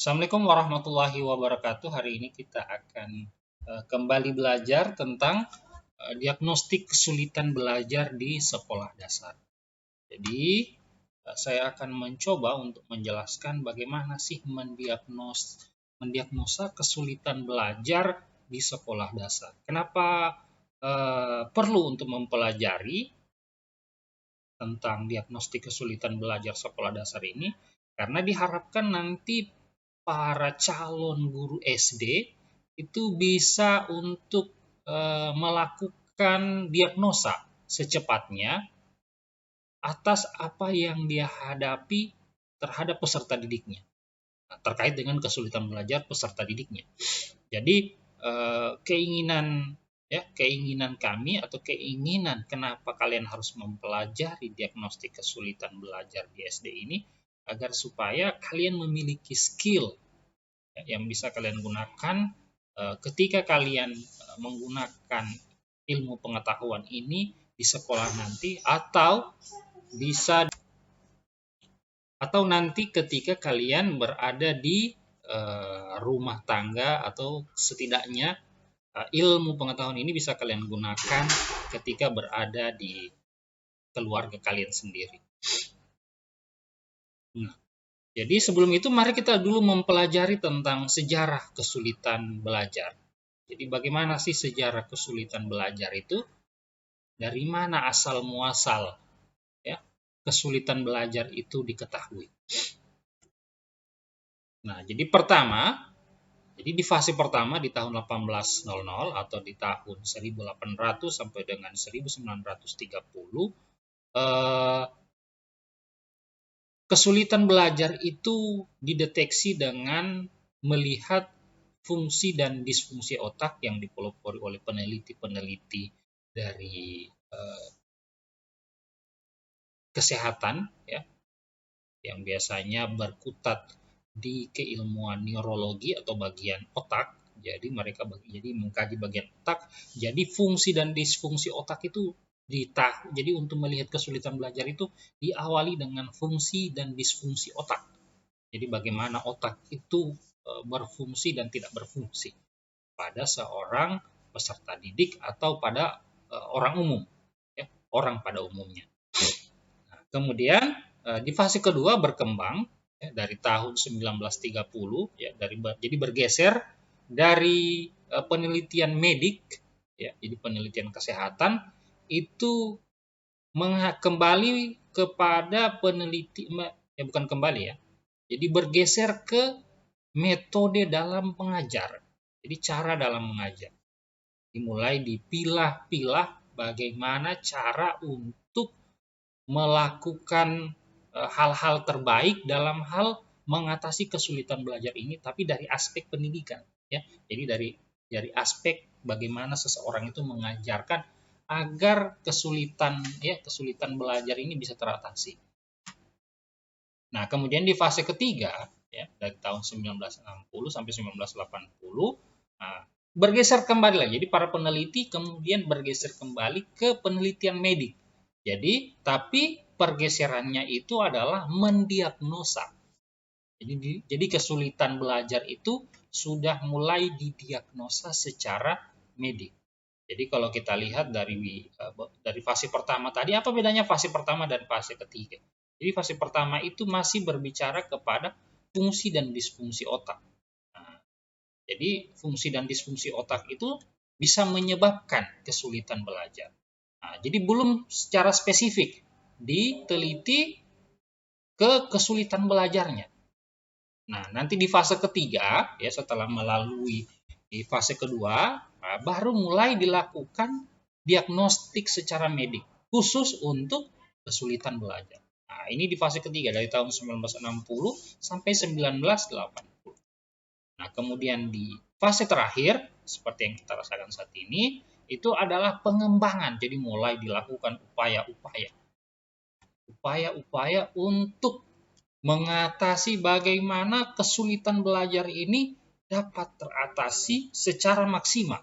Assalamualaikum warahmatullahi wabarakatuh. Hari ini kita akan kembali belajar tentang diagnostik kesulitan belajar di sekolah dasar. Jadi, saya akan mencoba untuk menjelaskan bagaimana sih mendiagnosa kesulitan belajar di sekolah dasar. Kenapa perlu untuk mempelajari tentang diagnostik kesulitan belajar sekolah dasar ini? Karena diharapkan nanti para calon guru SD itu bisa untuk melakukan diagnosa secepatnya atas apa yang dia hadapi terhadap peserta didiknya, terkait dengan kesulitan belajar peserta didiknya. Jadi keinginan kami atau keinginan kenapa kalian harus mempelajari diagnostik kesulitan belajar di SD ini agar supaya kalian memiliki skill yang bisa kalian gunakan ketika kalian menggunakan ilmu pengetahuan ini di sekolah nanti atau nanti ketika kalian berada di rumah tangga atau setidaknya ilmu pengetahuan ini bisa kalian gunakan ketika berada di keluarga kalian sendiri. Nah, jadi sebelum itu mari kita dulu mempelajari tentang sejarah kesulitan belajar. Jadi bagaimana sih sejarah kesulitan belajar itu? Dari mana asal muasal ya kesulitan belajar itu diketahui? Nah, jadi di fase pertama di tahun 1800 atau di tahun 1800 sampai dengan 1930 kesulitan belajar itu dideteksi dengan melihat fungsi dan disfungsi otak yang dipelopori oleh peneliti-peneliti dari kesehatan ya, yang biasanya berkutat di keilmuan neurologi atau bagian otak. Jadi mereka mengkaji bagian otak. Jadi fungsi dan disfungsi otak itu jadi untuk melihat kesulitan belajar itu diawali dengan fungsi dan disfungsi otak. Jadi bagaimana otak itu berfungsi dan tidak berfungsi pada seorang peserta didik atau pada orang umum, ya, orang pada umumnya. Nah, kemudian di fase kedua berkembang ya, dari tahun 1930 ya, jadi bergeser dari penelitian medik ya, jadi penelitian kesehatan itu kembali kepada bukan kembali ya. Jadi bergeser ke metode dalam mengajar. Jadi cara dalam mengajar. Dimulai dipilah-pilah bagaimana cara untuk melakukan hal-hal terbaik dalam hal mengatasi kesulitan belajar ini, tapi dari aspek pendidikan ya. Jadi dari aspek bagaimana seseorang itu mengajarkan agar kesulitan belajar ini bisa teratasi. Nah, kemudian di fase ketiga ya, dari tahun 1960 sampai 1980 bergeser kembali lagi. Jadi para peneliti kemudian bergeser kembali ke penelitian medik. Tapi pergeserannya itu adalah mendiagnosa. Jadi kesulitan belajar itu sudah mulai didiagnosa secara medik. Jadi kalau kita lihat dari fase pertama tadi, apa bedanya fase pertama dan fase ketiga? Jadi fase pertama itu masih berbicara kepada fungsi dan disfungsi otak. Jadi fungsi dan disfungsi otak itu bisa menyebabkan kesulitan belajar. Jadi belum secara spesifik diteliti ke kesulitan belajarnya. Nah, nanti di fase ketiga, ya setelah melalui di fase kedua, baru mulai dilakukan diagnostik secara medik, khusus untuk kesulitan belajar. Nah, ini di fase ketiga dari tahun 1960 sampai 1980. Nah, kemudian di fase terakhir, seperti yang kita rasakan saat ini, itu adalah pengembangan. Jadi mulai dilakukan upaya-upaya untuk mengatasi bagaimana kesulitan belajar ini dapat teratasi secara maksimal.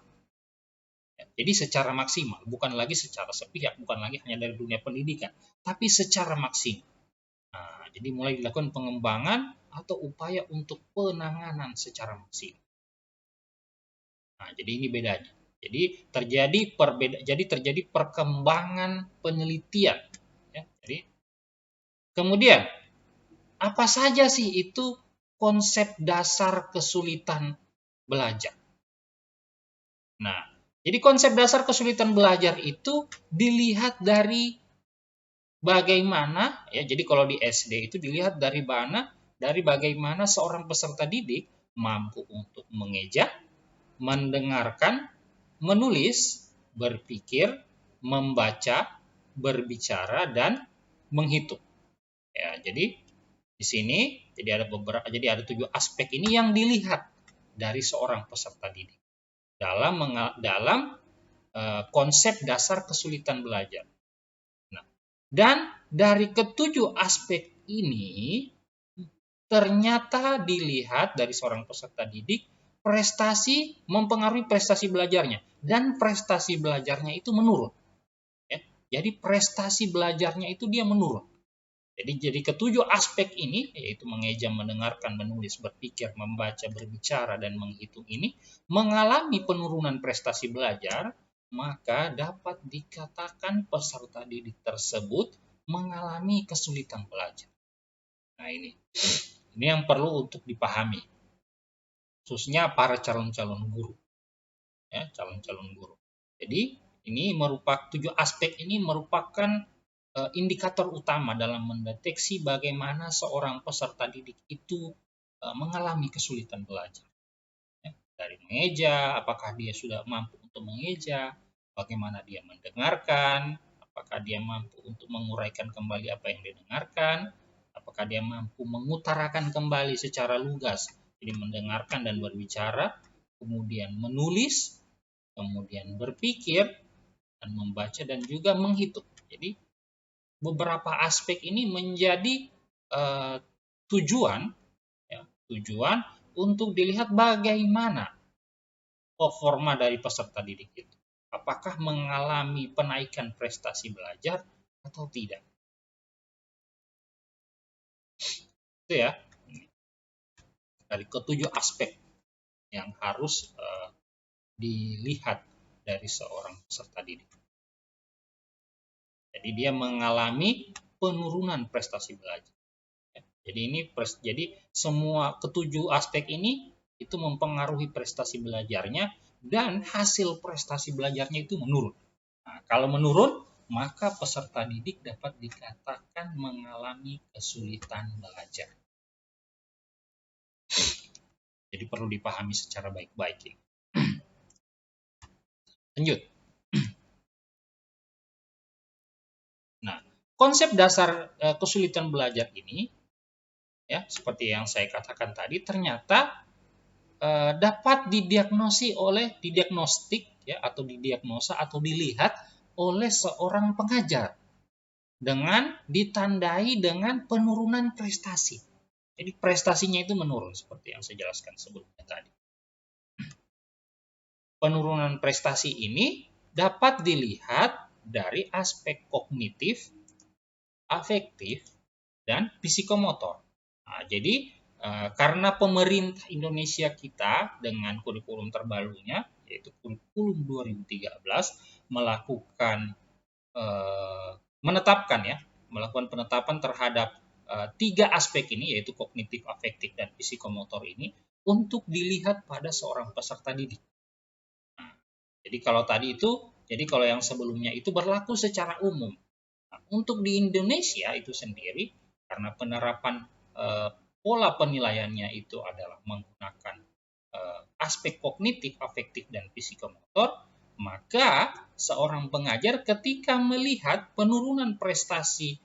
Jadi secara maksimal, bukan lagi secara sepihak, bukan lagi hanya dari dunia pendidikan, tapi secara maksimal. Nah, jadi mulai dilakukan pengembangan atau upaya untuk penanganan secara maksimal. Nah, jadi ini bedanya. Jadi terjadi perkembangan penelitian. Ya. Jadi kemudian apa saja sih itu konsep dasar kesulitan belajar? Nah, jadi konsep dasar kesulitan belajar itu dilihat dari bagaimana ya. Jadi kalau di SD itu dilihat dari bagaimana seorang peserta didik mampu untuk mengeja, mendengarkan, menulis, berpikir, membaca, berbicara, dan menghitung. Ya, jadi di sini jadi ada 7 aspek ini yang dilihat dari seorang peserta didik dalam konsep dasar kesulitan belajar. Nah, dan dari ketujuh aspek ini ternyata dilihat dari seorang peserta didik prestasi mempengaruhi prestasi belajarnya dan prestasi belajarnya itu menurun. Ya. Jadi prestasi belajarnya itu dia menurun. Jadi ketujuh aspek ini, yaitu mengeja, mendengarkan, menulis, berpikir, membaca, berbicara, dan menghitung ini, mengalami penurunan prestasi belajar, maka dapat dikatakan peserta didik tersebut mengalami kesulitan belajar. Nah ini yang perlu untuk dipahami, khususnya para calon-calon guru. Ya, calon-calon guru. Jadi ini merupakan 7 aspek ini merupakan indikator utama dalam mendeteksi bagaimana seorang peserta didik itu mengalami kesulitan belajar. Ya, dari mengeja, apakah dia sudah mampu untuk mengeja, bagaimana dia mendengarkan, apakah dia mampu untuk menguraikan kembali apa yang didengarkan, apakah dia mampu mengutarakan kembali secara lugas, jadi mendengarkan dan berbicara, kemudian menulis, kemudian berpikir, dan membaca, dan juga menghitung. Jadi beberapa aspek ini menjadi tujuan untuk dilihat bagaimana performa dari peserta didik itu. Apakah mengalami penaikan prestasi belajar atau tidak. Itu ya, dari ketujuh aspek yang harus dilihat dari seorang peserta didik. Jadi dia mengalami penurunan prestasi belajar. Jadi semua ketujuh aspek ini itu mempengaruhi prestasi belajarnya dan hasil prestasi belajarnya itu menurun. Nah, kalau menurun, maka peserta didik dapat dikatakan mengalami kesulitan belajar. Jadi perlu dipahami secara baik-baik. Lanjut. Nah, konsep dasar kesulitan belajar ini, ya seperti yang saya katakan tadi, ternyata dapat didiagnostik ya, atau didiagnosa atau dilihat oleh seorang pengajar dengan ditandai dengan penurunan prestasi. Jadi prestasinya itu menurun seperti yang saya jelaskan sebelumnya tadi. Penurunan prestasi ini dapat dilihat dari aspek kognitif, afektif, dan psikomotor. Nah, jadi karena pemerintah Indonesia kita dengan kurikulum terbarunya, yaitu kurikulum 2013, melakukan penetapan terhadap 3 aspek ini, yaitu kognitif, afektif, dan psikomotor ini, untuk dilihat pada seorang peserta didik. Nah, jadi kalau yang sebelumnya itu berlaku secara umum. Nah, untuk di Indonesia itu sendiri, karena penerapan pola penilaiannya itu adalah menggunakan aspek kognitif, afektif, dan psikomotor, maka seorang pengajar ketika melihat penurunan prestasi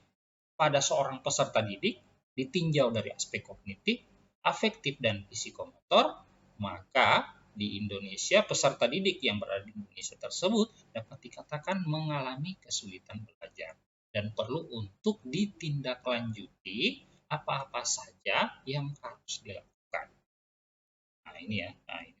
pada seorang peserta didik ditinjau dari aspek kognitif, afektif, dan psikomotor, maka di Indonesia peserta didik yang berada di Indonesia tersebut dapat dikatakan mengalami kesulitan belajar dan perlu untuk ditindaklanjuti apa-apa saja yang harus dilakukan. Nah ini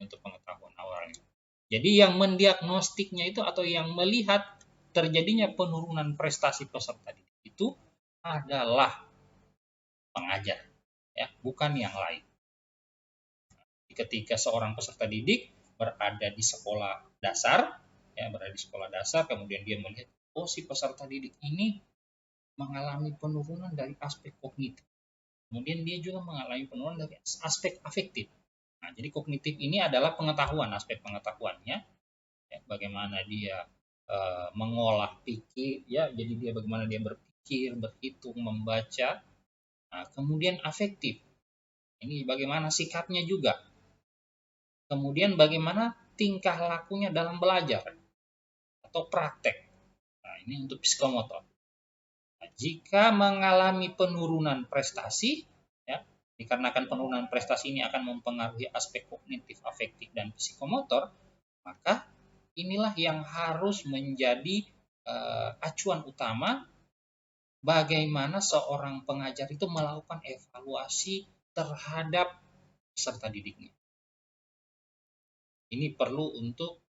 untuk pengetahuan awalnya. Jadi yang mendiagnostiknya itu atau yang melihat terjadinya penurunan prestasi peserta didik itu adalah pengajar. ya, bukan yang lain. Ketika seorang peserta didik berada di sekolah dasar, ya, kemudian dia melihat, oh, si peserta didik ini mengalami penurunan dari aspek kognitif. Kemudian dia juga mengalami penurunan dari aspek afektif. Nah, jadi kognitif ini adalah pengetahuan, aspek pengetahuannya, ya, bagaimana dia mengolah pikir, ya, jadi dia bagaimana dia berpikir, berhitung, membaca. Nah, kemudian afektif, ini bagaimana sikapnya juga. Kemudian bagaimana tingkah lakunya dalam belajar atau praktek. Nah, ini untuk psikomotor. Nah, jika mengalami penurunan prestasi, ya, dikarenakan penurunan prestasi ini akan mempengaruhi aspek kognitif, afektif, dan psikomotor, maka inilah yang harus menjadi acuan utama bagaimana seorang pengajar itu melakukan evaluasi terhadap peserta didiknya. Ini perlu untuk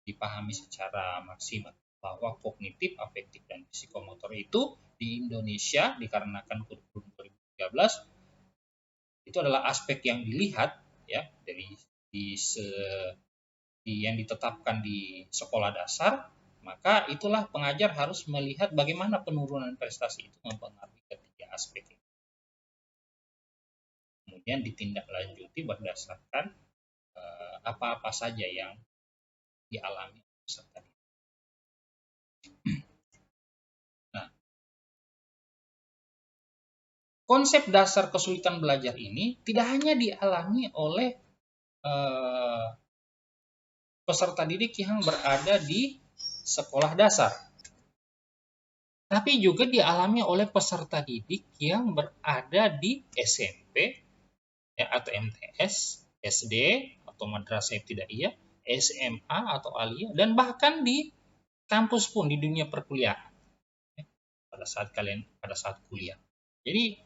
dipahami secara maksimal bahwa kognitif, afektif, dan psikomotor itu di Indonesia dikarenakan kurikulum 2013 itu adalah aspek yang dilihat, ya, dari yang ditetapkan di sekolah dasar, maka itulah pengajar harus melihat bagaimana penurunan prestasi itu mempengaruhi ketiga aspek ini. Kemudian ditindaklanjuti berdasarkan apa-apa saja yang dialami peserta. Nah, konsep dasar kesulitan belajar ini tidak hanya dialami oleh peserta didik yang berada di sekolah dasar, tapi juga dialami oleh peserta didik yang berada di SMP, ya, atau MTS, SD atau madrasah ibtidaiyah, SMA atau aliyah, dan bahkan di kampus pun di dunia perkuliahan, ya, pada saat kuliah. Jadi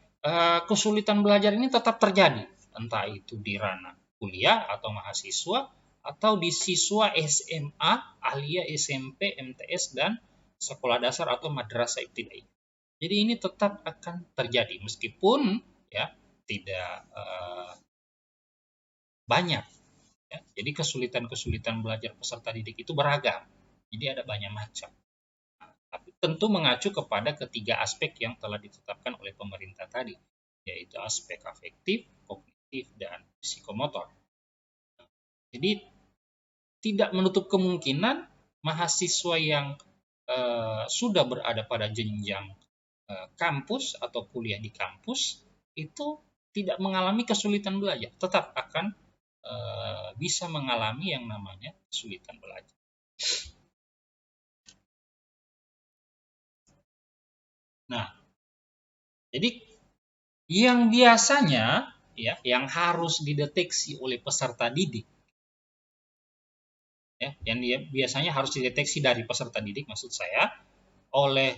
kesulitan belajar ini tetap terjadi, entah itu di ranah kuliah atau mahasiswa, atau di siswa SMA, aliyah, SMP, MTS, dan sekolah dasar atau madrasah ibtidaiyah. Jadi ini tetap akan terjadi meskipun, ya, tidak banyak, ya. Jadi kesulitan belajar peserta didik itu beragam. Jadi ada banyak macam. Tapi tentu mengacu kepada ketiga aspek yang telah ditetapkan oleh pemerintah tadi, yaitu aspek afektif, kognitif, dan psikomotor. Jadi tidak menutup kemungkinan mahasiswa yang sudah berada pada jenjang kampus atau kuliah di kampus itu tidak mengalami kesulitan belajar, tetap akan bisa mengalami yang namanya kesulitan belajar. Nah, jadi yang biasanya, ya, yang harus dideteksi oleh peserta didik, ya, yang biasanya harus dideteksi dari peserta didik, maksud saya, oleh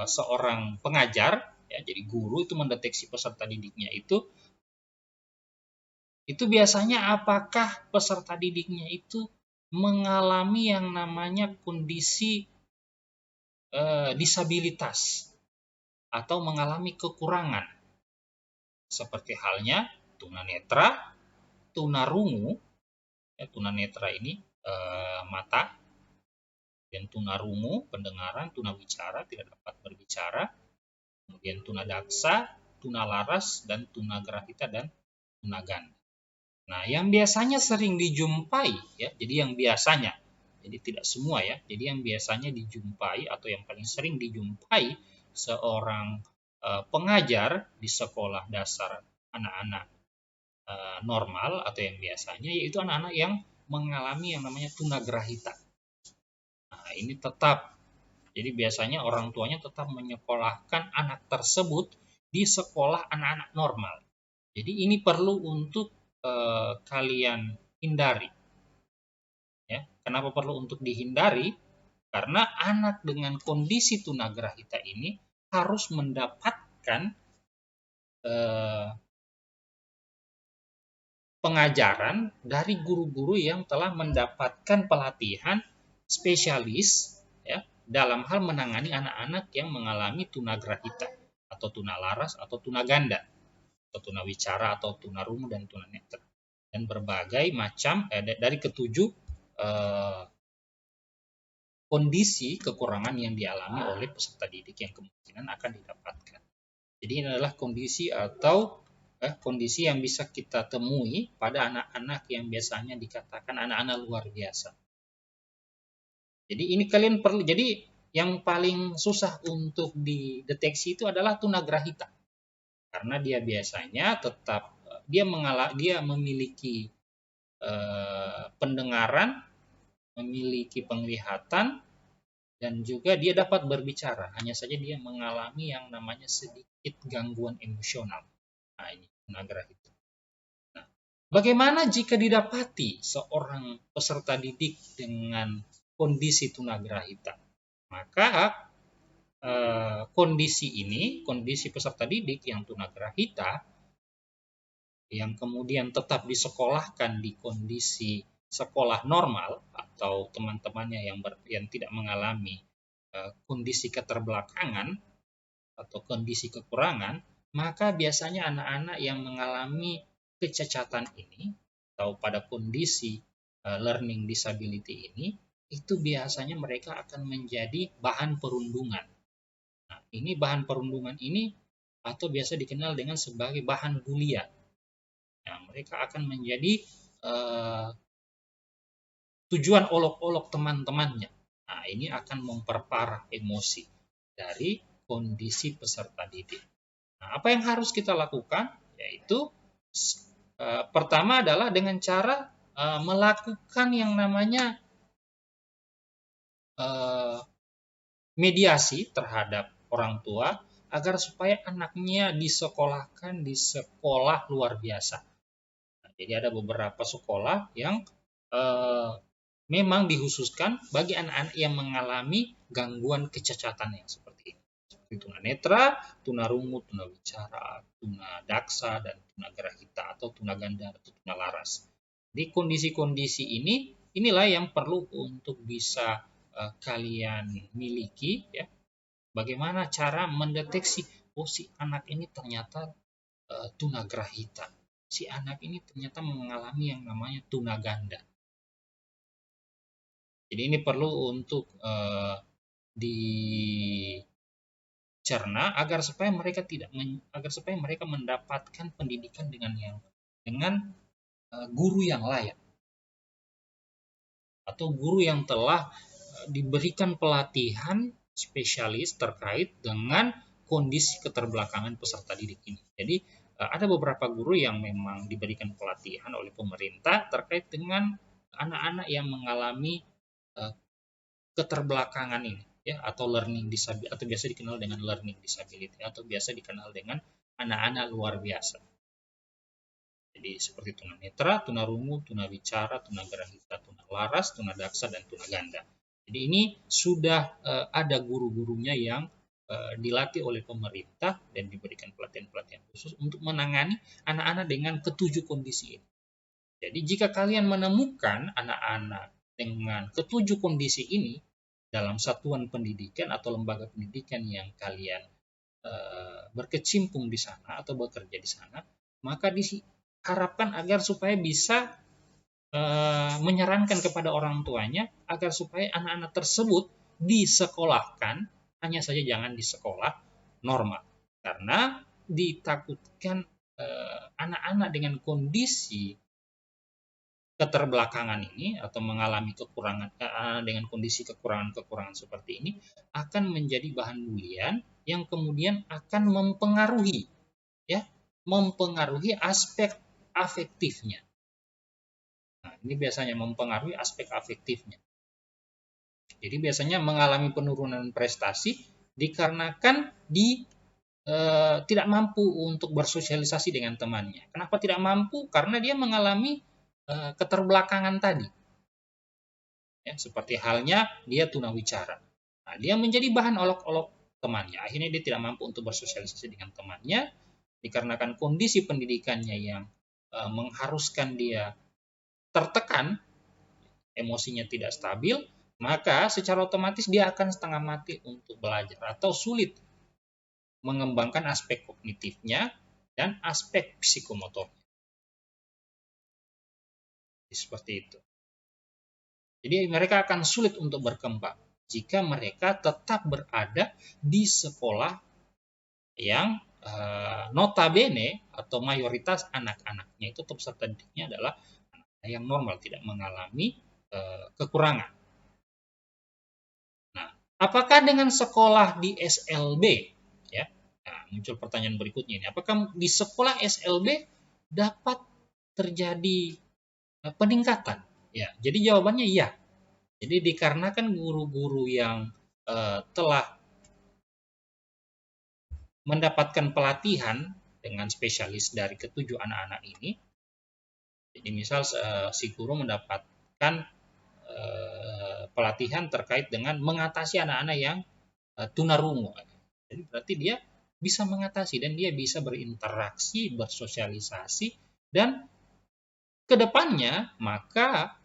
seorang pengajar, ya, jadi guru itu mendeteksi peserta didiknya itu biasanya apakah peserta didiknya itu mengalami yang namanya kondisi disabilitas atau mengalami kekurangan, seperti halnya tunanetra, tunarungu. Ya, tunanetra ini mata, dan tunarungu pendengaran, tunawicara tidak dapat berbicara, kemudian tunadaksa, tunalaras, dan tunagrahita, dan tunaganda. Nah, yang biasanya sering dijumpai, ya, jadi yang biasanya, jadi tidak semua, ya, jadi yang biasanya dijumpai atau yang paling sering dijumpai seorang pengajar di sekolah dasar anak-anak normal atau yang biasanya, yaitu anak-anak yang mengalami yang namanya tunagrahita. Nah, ini tetap, jadi biasanya orang tuanya tetap menyekolahkan anak tersebut di sekolah anak-anak normal. Jadi ini perlu untuk kalian hindari. Ya, kenapa perlu untuk dihindari? Karena anak dengan kondisi tunagrahita ini harus mendapatkan pengajaran dari guru-guru yang telah mendapatkan pelatihan spesialis, ya, dalam hal menangani anak-anak yang mengalami tunagrahita. atau tunalaras atau tunaganda, atau tunawicara atau tunarungu dan tunanetra. Dan berbagai macam dari ketujuh kondisi kekurangan yang dialami oleh peserta didik yang kemungkinan akan didapatkan. Jadi ini adalah kondisi atau kondisi yang bisa kita temui pada anak-anak yang biasanya dikatakan anak-anak luar biasa. Jadi ini kalian perlu, jadi yang paling susah untuk dideteksi itu adalah tunagrahita. Karena dia biasanya tetap dia memiliki pendengaran, memiliki penglihatan, dan juga dia dapat berbicara. Hanya saja dia mengalami yang namanya sedikit gangguan emosional. Nah, ini tunagrahita. Nah, bagaimana jika didapati seorang peserta didik dengan kondisi tunagrahita? Maka kondisi peserta didik yang tunagrahita yang kemudian tetap disekolahkan di kondisi sekolah normal atau teman-temannya yang tidak mengalami kondisi keterbelakangan atau kondisi kekurangan, maka biasanya anak-anak yang mengalami kecacatan ini atau pada kondisi learning disability ini, itu biasanya mereka akan menjadi bahan perundungan. Nah, ini bahan perundungan ini atau biasa dikenal dengan sebagai bahan bulian. Nah, mereka akan menjadi tujuan olok-olok teman-temannya. Nah, ini akan memperparah emosi dari kondisi peserta didik. Nah, apa yang harus kita lakukan? Yaitu pertama adalah dengan cara melakukan yang namanya mediasi terhadap orang tua agar supaya anaknya disekolahkan di sekolah luar biasa. Nah, jadi ada beberapa sekolah yang memang dikhususkan bagi anak-anak yang mengalami gangguan kecacatan yang seperti ini. Seperti tunanetra, tunarungu, tunawicara, tunadaksa, dan tunagrahita atau tunaganda atau tunalaras. Di kondisi-kondisi inilah yang perlu untuk bisa kalian miliki, ya. Bagaimana cara mendeteksi, oh si anak ini ternyata tunagrahita, si anak ini ternyata mengalami yang namanya tunaganda. Jadi ini perlu untuk dicerna agar supaya mereka mendapatkan pendidikan dengan guru yang layak atau guru yang telah diberikan pelatihan spesialis terkait dengan kondisi keterbelakangan peserta didik ini. Jadi ada beberapa guru yang memang diberikan pelatihan oleh pemerintah terkait dengan anak-anak yang mengalami keterbelakangan ini, ya, atau learning disability, atau biasa dikenal dengan learning disability, atau biasa dikenal dengan anak-anak luar biasa. Jadi seperti tunanetra, tunarungu, tunawicara, tunagrahita, tunalaras, tunadaksa, dan tunaganda. Jadi ini sudah ada guru-gurunya yang dilatih oleh pemerintah dan diberikan pelatihan-pelatihan khusus untuk menangani anak-anak dengan ketujuh kondisi ini. Jadi jika kalian menemukan anak-anak dengan ketujuh kondisi ini dalam satuan pendidikan atau lembaga pendidikan yang kalian berkecimpung di sana atau bekerja di sana, maka diharapkan agar supaya bisa menyarankan kepada orang tuanya agar supaya anak-anak tersebut disekolahkan, hanya saja jangan di sekolah normal, karena ditakutkan anak-anak dengan kondisi keterbelakangan ini atau mengalami kekurangan dengan kondisi kekurangan seperti ini akan menjadi bahan bulian yang kemudian akan mempengaruhi aspek afektifnya. Nah, ini biasanya mempengaruhi aspek afektifnya. Jadi biasanya mengalami penurunan prestasi dikarenakan tidak mampu untuk bersosialisasi dengan temannya. Kenapa tidak mampu? Karena dia mengalami keterbelakangan tadi. Ya, seperti halnya dia tunawicara. Nah, dia menjadi bahan olok-olok temannya. Akhirnya dia tidak mampu untuk bersosialisasi dengan temannya dikarenakan kondisi pendidikannya yang mengharuskan dia tertekan, emosinya tidak stabil, maka secara otomatis dia akan setengah mati untuk belajar atau sulit mengembangkan aspek kognitifnya dan aspek psikomotor. Seperti itu. Jadi mereka akan sulit untuk berkembang jika mereka tetap berada di sekolah yang notabene atau mayoritas anak-anaknya itu atau peserta didiknya adalah anak yang normal, tidak mengalami kekurangan. Nah, apakah dengan sekolah di SLB, ya, nah, muncul pertanyaan berikutnya ini, apakah di sekolah SLB dapat terjadi peningkatan? Ya, jadi jawabannya iya. Jadi dikarenakan guru-guru yang telah mendapatkan pelatihan dengan spesialis dari ketujuh anak-anak ini. Jadi misal si guru mendapatkan pelatihan terkait dengan mengatasi anak-anak yang tunarungu. Jadi berarti dia bisa mengatasi dan dia bisa berinteraksi, bersosialisasi, dan kedepannya maka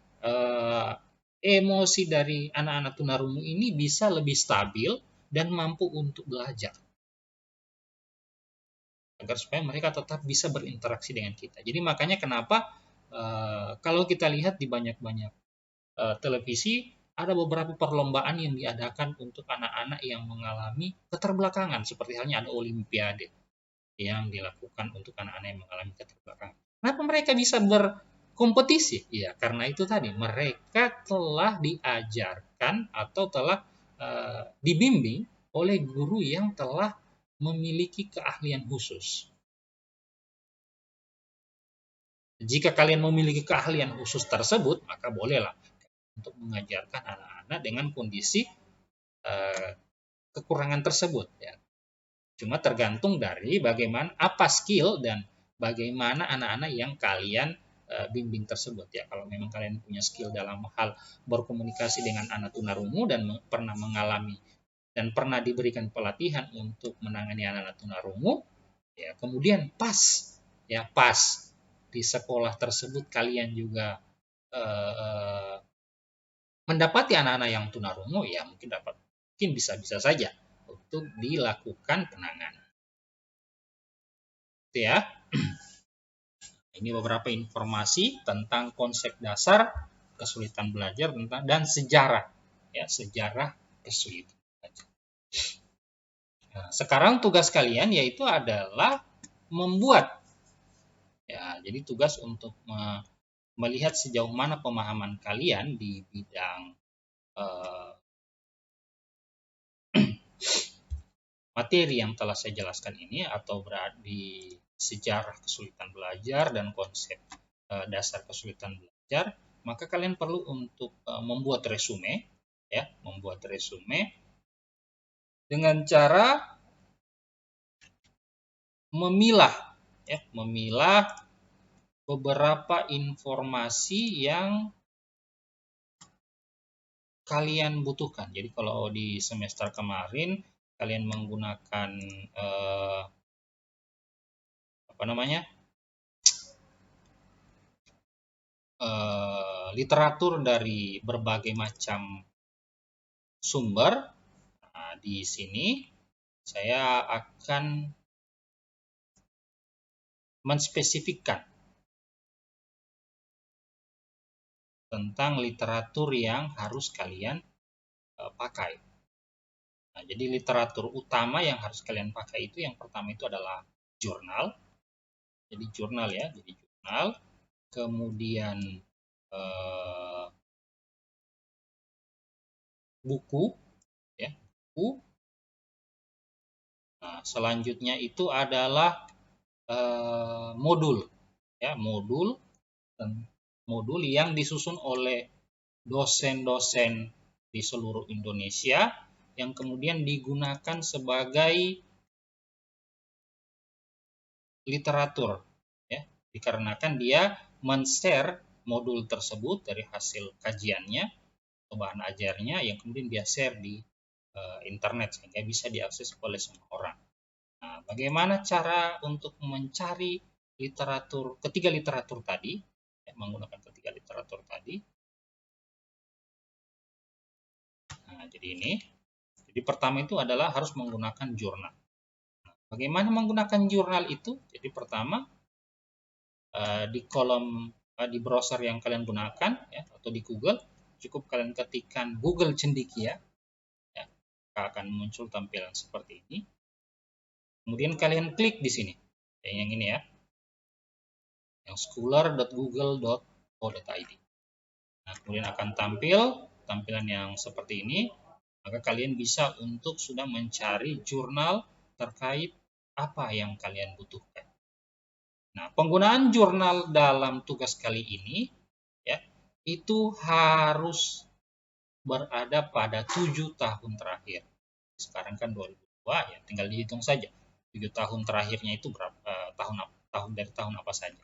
emosi dari anak-anak tunarungu ini bisa lebih stabil dan mampu untuk belajar. Agar supaya mereka tetap bisa berinteraksi dengan kita. Jadi makanya kenapa kalau kita lihat di banyak-banyak televisi ada beberapa perlombaan yang diadakan untuk anak-anak yang mengalami keterbelakangan, seperti halnya ada olimpiade yang dilakukan untuk anak-anak yang mengalami keterbelakangan. Kenapa mereka bisa berkompetisi? Ya, karena itu tadi mereka telah diajarkan atau telah dibimbing oleh guru yang telah memiliki keahlian khusus. Jika kalian memiliki keahlian khusus tersebut, maka bolehlah untuk mengajarkan anak-anak dengan kondisi kekurangan tersebut. Ya. Cuma tergantung dari bagaimana apa skill dan bagaimana anak-anak yang kalian bimbing tersebut. Ya, kalau memang kalian punya skill dalam hal berkomunikasi dengan anak tunarungu dan pernah mengalami dan pernah diberikan pelatihan untuk menangani anak-anak tunarungu, ya kemudian pas di sekolah tersebut kalian juga mendapati anak-anak yang tunarungu, ya mungkin bisa saja untuk dilakukan penanganan. Itu ya. Ini beberapa informasi tentang konsep dasar kesulitan belajar dan sejarah, ya sejarah kesulitan belajar. Nah, sekarang tugas kalian yaitu adalah membuat, ya jadi tugas untuk melihat sejauh mana pemahaman kalian di bidang materi yang telah saya jelaskan ini atau berada di sejarah kesulitan belajar dan konsep dasar kesulitan belajar, maka kalian perlu untuk membuat resume, ya, membuat resume dengan cara memilah beberapa informasi yang kalian butuhkan. Jadi kalau di semester kemarin kalian menggunakan literatur dari berbagai macam sumber. Nah, di sini saya akan menspesifikkan tentang literatur yang harus kalian pakai. Nah, jadi literatur utama yang harus kalian pakai itu yang pertama itu adalah jurnal. Jadi jurnal ya, jadi jurnal. Kemudian buku, ya, buku. Nah, selanjutnya itu adalah modul, ya, modul yang disusun oleh dosen-dosen di seluruh Indonesia yang kemudian digunakan sebagai literatur, ya, dikarenakan dia men-share modul tersebut dari hasil kajiannya atau bahan ajarnya yang kemudian dia share di internet sehingga bisa diakses oleh semua orang. Nah, bagaimana cara untuk mencari ketiga literatur tadi, ya, menggunakan ketiga literatur tadi. Nah, jadi ini. Jadi pertama itu adalah harus menggunakan jurnal. Nah, Bagaimana menggunakan jurnal itu? Jadi pertama, di kolom di browser yang kalian gunakan ya, atau di Google, cukup kalian ketikkan Google Cendekia, ya, akan muncul tampilan seperti ini. Kemudian kalian klik di sini, yang ini ya, yang scholar.google.co.id. Nah, kemudian akan tampil tampilan yang seperti ini. Maka kalian bisa untuk sudah mencari jurnal terkait apa yang kalian butuhkan. Nah, penggunaan jurnal dalam tugas kali ini ya, itu harus berada pada 7 tahun terakhir. Sekarang kan 2002 ya, tinggal dihitung saja. 7 tahun terakhirnya itu berapa dari tahun apa saja.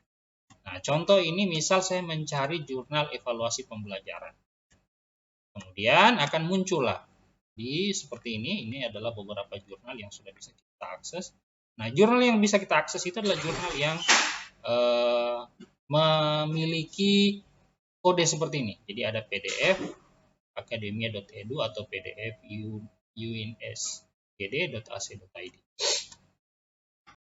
Nah, contoh ini misal saya mencari jurnal evaluasi pembelajaran. Kemudian akan muncullah di seperti ini adalah beberapa jurnal yang sudah bisa kita akses. Nah, jurnal yang bisa kita akses itu adalah jurnal yang memiliki kode seperti ini. Jadi ada PDF academia.edu atau PDF unsgd.ac.id.